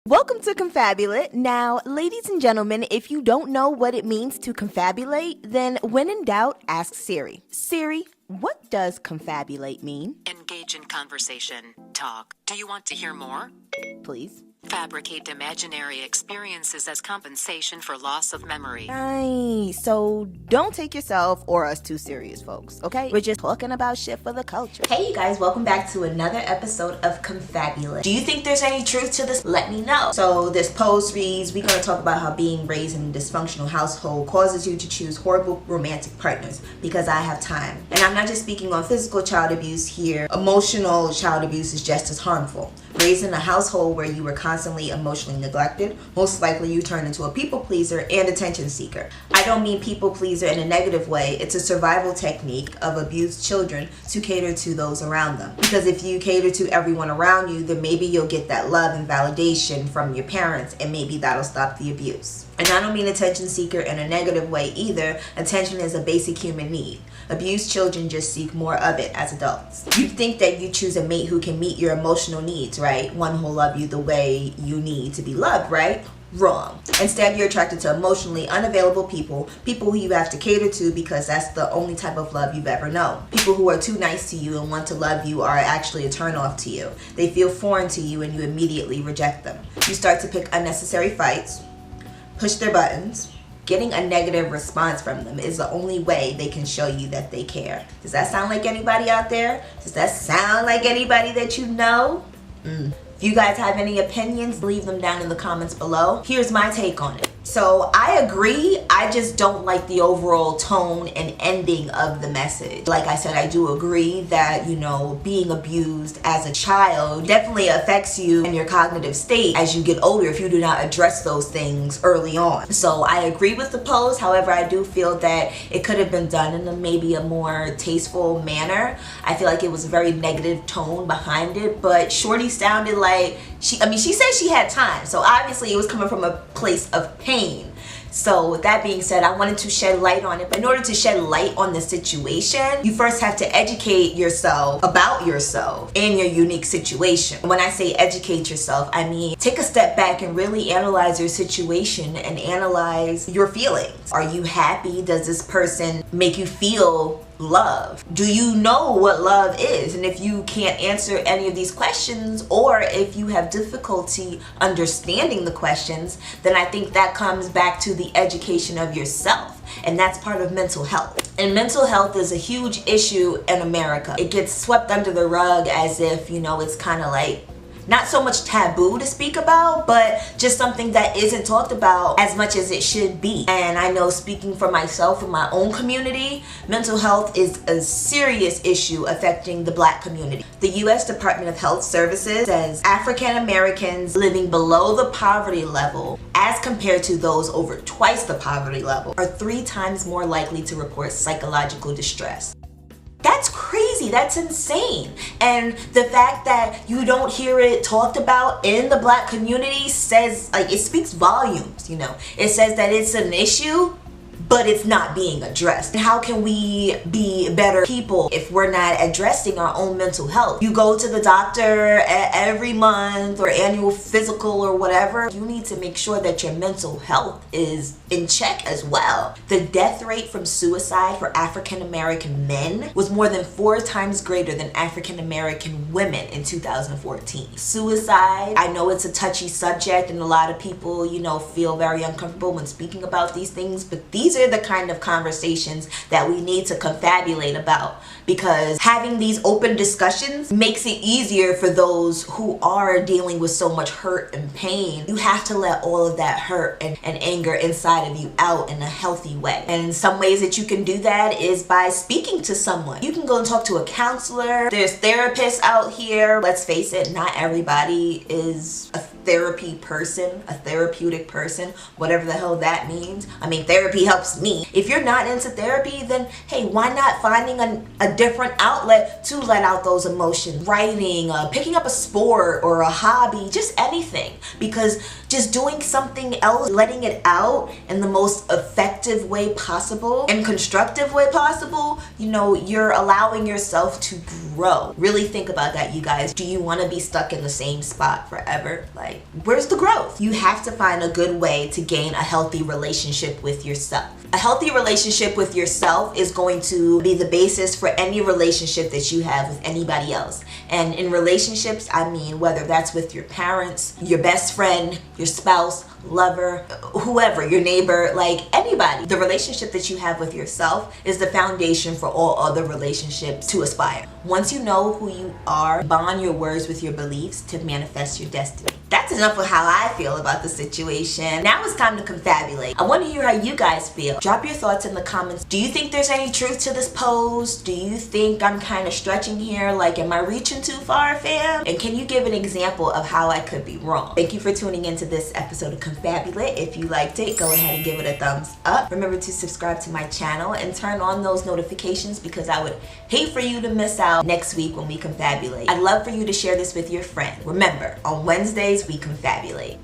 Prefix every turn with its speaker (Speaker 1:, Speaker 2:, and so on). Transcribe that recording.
Speaker 1: Welcome to Confabulate. Now, ladies and gentlemen, if you don't know what it means to confabulate, then when in doubt, ask Siri. Siri, what does confabulate mean?
Speaker 2: Engage in conversation. Talk. Do you want to hear more?
Speaker 1: Please.
Speaker 2: Fabricate imaginary experiences as compensation for loss of memory.
Speaker 1: Nice. So don't take yourself or us too serious, folks, okay? We're just talking about shit for the culture. Hey, you guys, welcome back to another episode of Confabulate. Do you think there's any truth to this? Let me know. So this post reads, we're going to talk about how being raised in a dysfunctional household causes you to choose horrible romantic partners because I have time. And I'm not just speaking on physical child abuse here. Emotional child abuse is just as harmful. Raised in a household where you were constantly emotionally neglected, most likely you turn into a people pleaser and attention seeker. I don't mean people pleaser in a negative way. It's a survival technique of abused children to cater to those around them. Because if you cater to everyone around you, then maybe you'll get that love and validation from your parents, and maybe that'll stop the abuse. And I don't mean attention seeker in a negative way either. Attention is a basic human need. Abused children just seek more of it as adults. You think that you choose a mate who can meet your emotional needs, right? One who'll love you the way you need to be loved, right? Wrong. Instead, you're attracted to emotionally unavailable people who you have to cater to because that's the only type of love you've ever known. People who are too nice to you and want to love you are actually a turnoff to you. They feel foreign to you and you immediately reject them. You start to pick unnecessary fights, push their buttons. Getting a negative response from them is the only way they can show you that they care. Does that sound like anybody out there? Does that sound like anybody that you know? If you guys have any opinions, leave them down in the comments below. Here's my take on it. So I agree, I just don't like the overall tone and ending of the message. Like I said, I do agree that, you know, being abused as a child definitely affects you and your cognitive state as you get older if you do not address those things early on. So I agree with the post, however, I do feel that it could have been done in maybe a more tasteful manner. I feel like it was a very negative tone behind it, but Shorty sounded like, she said she had time, so obviously it was coming from a place of pain. So with that being said, I wanted to shed light on it. But in order to shed light on the situation, you first have to educate yourself about yourself and your unique situation. When I say educate yourself, I mean take a step back and really analyze your situation and analyze your feelings. Are you happy? Does this person make you feel love? Do you know what love is? And if you can't answer any of these questions, or if you have difficulty understanding the questions, then I think that comes back to the education of yourself. And that's part of mental health. And mental health is a huge issue in America. It gets swept under the rug as if, you know, it's kind of like not so much taboo to speak about, but just something that isn't talked about as much as it should be. And I know, speaking for myself and my own community, mental health is a serious issue affecting the Black community. The U.S. Department of Health Services says African Americans living below the poverty level, as compared to those over twice the poverty level, are 3 times more likely to report psychological distress. That's crazy, that's insane. And the fact that you don't hear it talked about in the Black community says, like, it speaks volumes, you know. It says that it's an issue, but it's not being addressed. And how can we be better people if we're not addressing our own mental health? You go to the doctor every month or annual physical or whatever. You need to make sure that your mental health is in check as well. The death rate from suicide for African American men was more than 4 times greater than African American women in 2014. Suicide, I know it's a touchy subject and a lot of people, you know, feel very uncomfortable when speaking about these things, but these are the kind of conversations that we need to confabulate about, because having these open discussions makes it easier for those who are dealing with so much hurt and pain. You have to let all of that hurt and anger inside of you out in a healthy way. And some ways that you can do that is by speaking to someone. You can go and talk to a counselor. There's therapists out here. Let's face it, not everybody is a therapy person, a therapeutic person, whatever the hell that means. I mean, therapy helps me. If you're not into therapy, then hey, why not finding a different outlet to let out those emotions? Writing, picking up a sport or a hobby, just anything. Because just doing something else, letting it out in the most effective way possible and constructive way possible, you know, you're allowing yourself to grow. Really think about that, you guys. Do you want to be stuck in the same spot forever? Like, confabulate? Where's the growth? You have to find a good way to gain a healthy relationship with yourself. A healthy relationship with yourself is going to be the basis for any relationship that you have with anybody else. And in relationships, I mean whether that's with your parents, your best friend, your spouse, lover, whoever, your neighbor, like anybody. The relationship that you have with yourself is the foundation for all other relationships to aspire. Once you know who you are, bond your words with your beliefs to manifest your destiny. That's enough of how I feel about the situation. Now it's time to confabulate. I want to hear how you guys feel. Drop your thoughts in the comments. Do you think there's any truth to this post? Do you think I'm kind of stretching here? Like, am I reaching too far, fam? And can you give an example of how I could be wrong? Thank you for tuning into this episode of Confabulate. If you liked it, go ahead and give it a thumbs up. Remember to subscribe to my channel and turn on those notifications because I would hate for you to miss out next week when we confabulate. I'd love for you to share this with your friend. Remember, on Wednesdays, we confabulate.